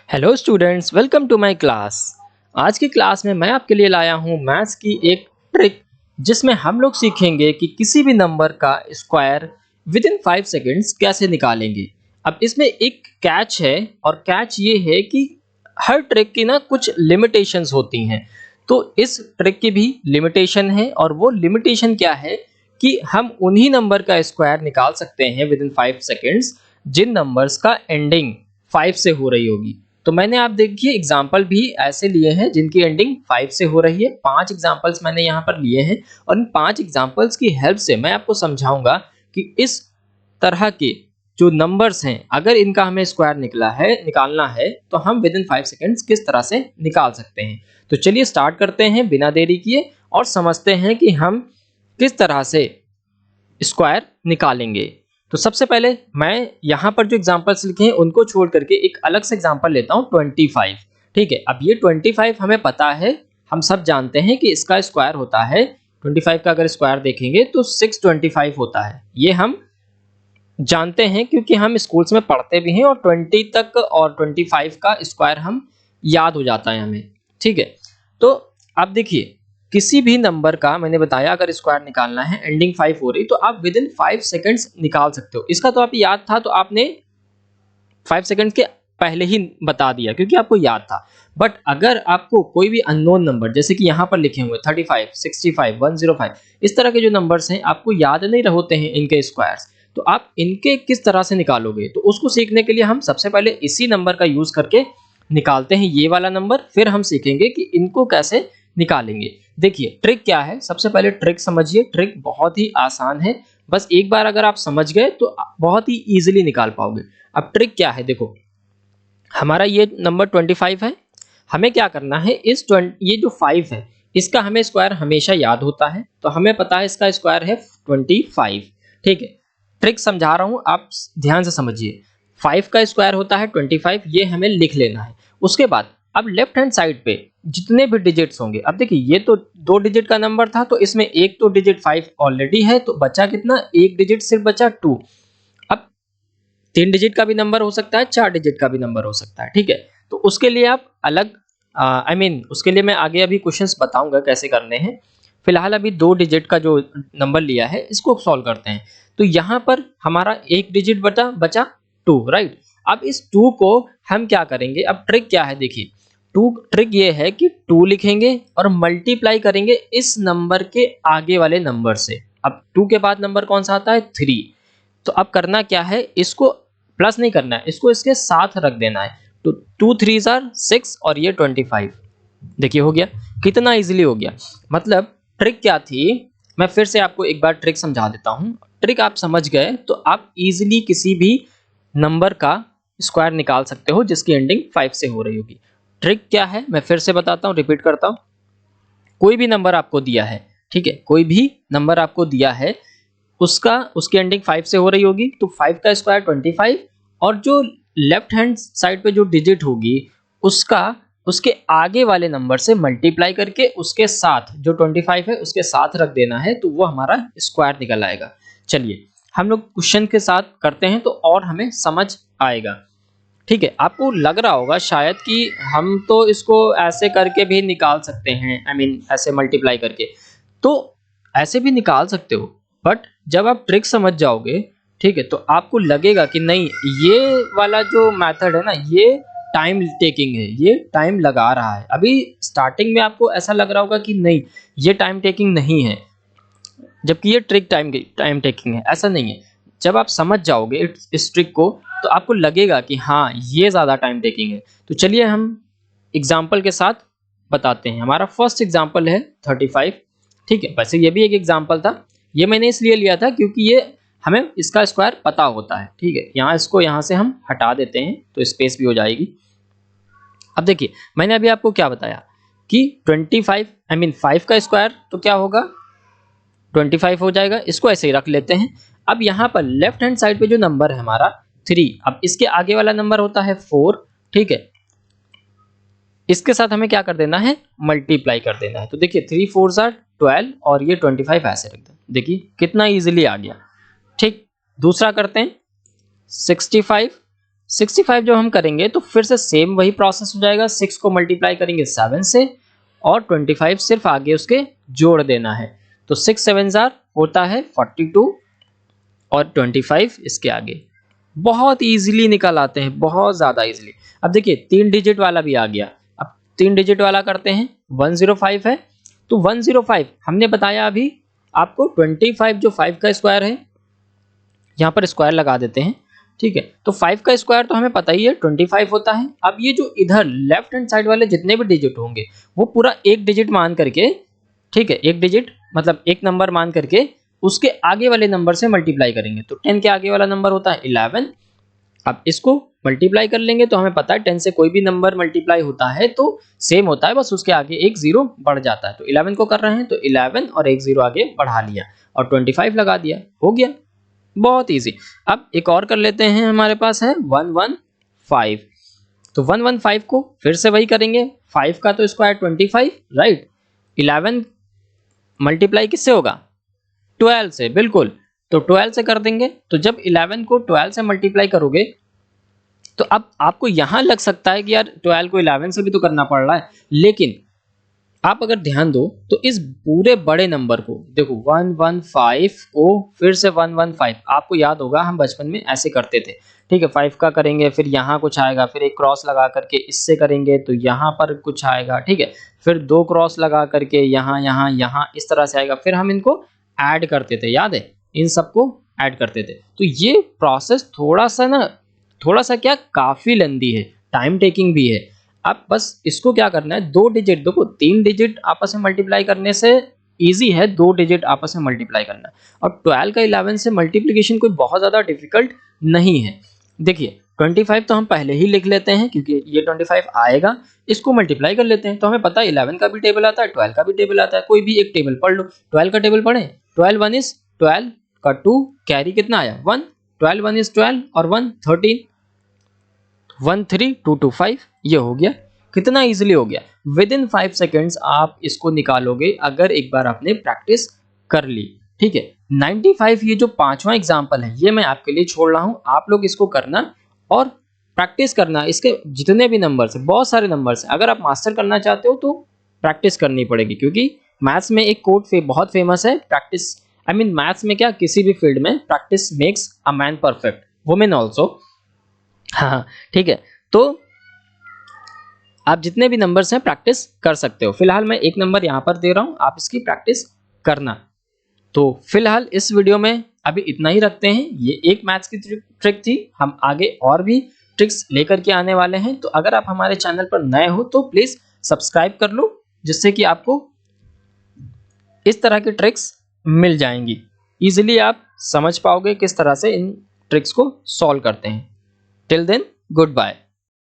Hello students, welcome to my class. आज की class में मैं आपके लिए लाया हूं मैथ्स की एक ट्रिक जिसमें हम लोग सीखेंगे कि किसी भी नंबर का स्क्वायर विद इन 5 सेकेंड्स कैसे निकालेंगे। अब इसमें एक कैच है और कैच ये है कि हर ट्रिक की ना कुछ लिमिटेशंस होती हैं। तो इस ट्रिक की भी लिमिटेशन है और वो लिमिटेशन क्या है कि हम उन्हीं नंबर का स्क्वायर निकाल सकते हैं विद इन 5 सेकेंड्स जिन नंबर्स का एंडिंग 5 से हो रही होगी। तो मैंने आप देखिए एग्जाम्पल भी ऐसे लिए हैं जिनकी एंडिंग 5 से हो रही है। 5 एग्जाम्पल्स मैंने यहाँ पर लिए हैं और इन 5 एग्जाम्पल्स की हेल्प से मैं आपको समझाऊंगा कि इस तरह के जो नंबर्स हैं अगर इनका हमें स्क्वायर निकालना है तो हम विद इन 5 सेकेंड्स किस तरह से निकाल सकते हैं। तो चलिए स्टार्ट करते हैं बिना देरी किए और समझते हैं कि हम किस तरह से स्क्वायर निकालेंगे। तो सबसे पहले मैं यहाँ पर जो एग्जांपल्स लिखे हैं उनको छोड़ करके एक अलग से एग्जांपल लेता हूँ 25। ठीक है, अब ये 25 हमें पता है, हम सब जानते हैं कि इसका स्क्वायर होता है 25 का अगर स्क्वायर देखेंगे तो 625 होता है। ये हम जानते हैं क्योंकि हम स्कूल्स में पढ़ते भी हैं और 20 तक और 25 का स्क्वायर हम याद हो जाता है हमें। ठीक है, तो आप देखिए किसी भी नंबर का मैंने बताया अगर स्क्वायर निकालना है एंडिंग 5 हो रही तो आप विद इन 5 सेकेंड्स निकाल सकते हो। इसका तो आप याद था तो आपने 5 सेकेंड्स के पहले ही बता दिया क्योंकि आपको याद था। बट अगर आपको कोई भी अननोन नंबर जैसे कि यहाँ पर लिखे हुए 35, 65, 105 इस तरह के जो नंबर्स हैं आपको याद नहीं होते हैं इनके स्क्वायर्स, तो आप इनके किस तरह से निकालोगे तो उसको सीखने के लिए हम सबसे पहले इसी नंबर का यूज करके निकालते हैं ये वाला नंबर, फिर हम सीखेंगे कि इनको कैसे निकालेंगे। देखिए ट्रिक क्या है, सबसे पहले ट्रिक समझिए। ट्रिक बहुत ही आसान है, बस एक बार अगर आप समझ गए तो बहुत ही इजीली निकाल पाओगे। अब ट्रिक क्या है, देखो हमारा ये नंबर 25 है, हमें क्या करना है ये जो 5 है इसका हमें स्क्वायर हमेशा याद होता है तो हमें पता है इसका स्क्वायर है 25। ठीक है, ट्रिक समझा रहा हूं आप ध्यान से समझिए। 5 का स्क्वायर होता है 25, ये हमें लिख लेना है। उसके बाद अब लेफ्ट हैंड साइड पे जितने भी डिजिट्स होंगे, अब देखिए ये तो 2 डिजिट का नंबर था तो इसमें एक तो डिजिट 5 ऑलरेडी है तो बचा कितना, एक डिजिट सिर्फ बचा 2। अब 3 डिजिट का भी नंबर हो सकता है, 4 डिजिट का भी नंबर हो सकता है। ठीक है, तो उसके लिए आप अलग उसके लिए मैं आगे अभी क्वेश्चंस बताऊंगा कैसे करने हैं। फिलहाल अभी 2 डिजिट का जो नंबर लिया है इसको सॉल्व करते हैं। तो यहाँ पर हमारा एक डिजिट बचा 2, राइट। अब इस 2 को हम क्या करेंगे, अब ट्रिक क्या है देखिए, ट्रिक ये है कि 2 लिखेंगे और मल्टीप्लाई करेंगे इस नंबर के आगे वाले नंबर से। अब 2 के बाद नंबर कौन सा आता है, 3। तो अब करना क्या है, इसको प्लस नहीं करना है, इसको इसके साथ रख देना है। तो 2 3 आर 6 और ये 25। देखिए हो गया, कितना इजीली हो गया। मतलब ट्रिक क्या थी, मैं फिर से आपको एक बार ट्रिक समझा देता हूं। ट्रिक आप समझ गए तो आप इजीली किसी भी नंबर का स्क्वायर निकाल सकते हो जिसकी एंडिंग 5 से हो रही होगी। ट्रिक क्या है मैं फिर से बताता हूं, रिपीट करता हूं। कोई भी नंबर आपको दिया है, ठीक है, कोई भी नंबर आपको दिया है उसकी एंडिंग 5 से हो रही होगी तो 5 का स्क्वायर 25 और जो लेफ्ट हैंड साइड पे जो डिजिट होगी उसका उसके आगे वाले नंबर से मल्टीप्लाई करके उसके साथ जो 25 है उसके साथ रख देना है तो वो हमारा स्क्वायर निकल आएगा। चलिए हम लोग क्वेश्चन के साथ करते हैं तो और हमें समझ आएगा। ठीक है, आपको लग रहा होगा शायद कि हम तो इसको ऐसे करके भी निकाल सकते हैं, ऐसे मल्टीप्लाई करके, तो ऐसे भी निकाल सकते हो। बट जब आप ट्रिक समझ जाओगे, ठीक है, तो आपको लगेगा कि नहीं ये वाला जो मेथड है ना ये टाइम टेकिंग है, ये टाइम लगा रहा है। अभी स्टार्टिंग में आपको ऐसा लग रहा होगा कि नहीं ये टाइम टेकिंग नहीं है, जबकि ये ट्रिक टाइम टेकिंग है, ऐसा नहीं है। जब आप समझ जाओगे इस ट्रिक को तो आपको लगेगा कि हाँ ये ज़्यादा टाइम टेकिंग है। तो चलिए हम एग्जाम्पल के साथ बताते हैं। हमारा फर्स्ट एग्जाम्पल है 35। ठीक है, वैसे ये भी एक एग्जाम्पल था, ये मैंने इसलिए लिया था क्योंकि ये हमें इसका स्क्वायर पता होता है। ठीक है, इसको यहाँ से हम हटा देते हैं तो स्पेस भी हो जाएगी। अब देखिए मैंने अभी आपको क्या बताया कि 5 का स्क्वायर तो क्या होगा 25 हो जाएगा, इसको ऐसे ही रख लेते हैं। अब यहाँ पर लेफ्ट हैंड साइड पे जो नंबर है हमारा 3, अब इसके आगे वाला नंबर होता है 4। ठीक है, इसके साथ हमें क्या कर देना है, मल्टीप्लाई कर देना है। तो देखिए 3 4 आर 12 और ये 25 ऐसे रख दें, देखिए कितना इजीली आ गया। ठीक, दूसरा करते हैं 65 65 जब हम करेंगे तो फिर से सेम वही प्रोसेस हो जाएगा। 6 को मल्टीप्लाई करेंगे 7 से और 25 सिर्फ आगे उसके जोड़ देना है। तो 6 7 जार होता है 42 और 25 इसके आगे। बहुत इजीली निकल आते हैं, बहुत ज़्यादा इजीली। अब देखिए 3 डिजिट वाला भी आ गया। अब 3 डिजिट वाला करते हैं। 105 है तो 105 हमने बताया अभी आपको 25 जो 5 का स्क्वायर है, यहाँ पर स्क्वायर लगा देते हैं। ठीक है, तो 5 का स्क्वायर तो हमें पता ही है 25 होता है। अब ये जो इधर लेफ्ट हैंड साइड वाले जितने भी डिजिट होंगे वो पूरा एक डिजिट मान करके, ठीक है, एक डिजिट मतलब एक नंबर मान करके उसके आगे वाले नंबर से मल्टीप्लाई करेंगे। तो 10 के आगे वाला नंबर होता है 11। अब इसको मल्टीप्लाई कर लेंगे तो हमें पता है 10 से कोई भी नंबर मल्टीप्लाई होता है तो सेम होता है, बस उसके आगे एक जीरो बढ़ जाता है। तो 11 को कर रहे हैं तो 11 और एक जीरो आगे बढ़ा लिया और 25 लगा दिया, हो गया। बहुत इजी। अब एक और कर लेते हैं, हमारे पास है 115। तो 115 को फिर से वही करेंगे। 5 का तो स्क्वायर 25, राइट। 11 मल्टीप्लाई किससे होगा? 12 से, बिल्कुल। तो 12 से कर देंगे। तो जब 11 को 12 से मल्टीप्लाई करोगे तो अब आपको यहां लग सकता है कि यार 12 को 11 से भी तो करना पड़ रहा है, लेकिन आप अगर ध्यान दो तो इस पूरे बड़े नंबर को देखो 115 को फिर से 115, आपको याद होगा हम बचपन में ऐसे करते थे। ठीक है, 5 का करेंगे फिर यहाँ कुछ आएगा, फिर एक क्रॉस लगा करके इससे करेंगे तो यहाँ पर कुछ आएगा। ठीक है, फिर 2 क्रॉस लगा करके यहाँ यहाँ यहाँ इस तरह से आएगा, फिर हम इनको ऐड करते थे, याद है, इन सबको ऐड करते थे। तो ये प्रोसेस थोड़ा सा क्या काफी लेंदी है, टाइम टेकिंग भी है। अब बस इसको क्या करना है, 2 डिजिट, देखो 3 डिजिट आपस में मल्टीप्लाई करने से इजी है, 2 डिजिट आपस में मल्टीप्लाई करना। और 12 का 11 से मल्टीप्लिकेशन कोई बहुत ज़्यादा डिफिकल्ट नहीं है। देखिए 25 तो हम पहले ही लिख लेते हैं क्योंकि ये 25 आएगा, इसको मल्टीप्लाई कर लेते हैं। तो हमें पता है 11 का भी टेबल आता है, 12 का भी टेबल आता है, कोई भी एक टेबल पढ़ लो। 12 का टेबल पढ़ें, 12 1 इज 12 का 2 कैरी कितना आया 1, 12 1 इज 12 और 1 13, 1 3 2 2 5, ये हो गया। कितना इजीली हो गया, विद इन 5 सेकेंड्स आप इसको निकालोगे अगर एक बार आपने प्रैक्टिस कर ली। ठीक है, 95 ये जो पांचवा एग्जाम्पल है ये मैं आपके लिए छोड़ रहा हूं, आप लोग इसको करना और प्रैक्टिस करना। इसके जितने भी नंबर्स हैं, बहुत सारे नंबर्स हैं, अगर आप मास्टर करना चाहते हो तो प्रैक्टिस करनी पड़ेगी, क्योंकि मैथ्स में एक कोट बहुत फेमस है, प्रैक्टिस आई मीन मैथ्स में क्या, किसी भी फील्ड में practice makes a man perfect, women also. हाँ ठीक है, तो आप जितने भी नंबर्स हैं प्रैक्टिस कर सकते हो। फिलहाल मैं एक नंबर यहाँ पर दे रहा हूँ, आप इसकी प्रैक्टिस करना। तो फिलहाल इस वीडियो में अभी इतना ही रखते हैं। ये एक मैथ्स की ट्रिक थी, हम आगे और भी ट्रिक्स लेकर के आने वाले हैं। तो अगर आप हमारे चैनल पर नए हो तो प्लीज़ सब्सक्राइब कर लो, जिससे कि आपको इस तरह की ट्रिक्स मिल जाएंगी। इजीली आप समझ पाओगे किस तरह से इन ट्रिक्स को सॉल्व करते हैं। Till then, good bye.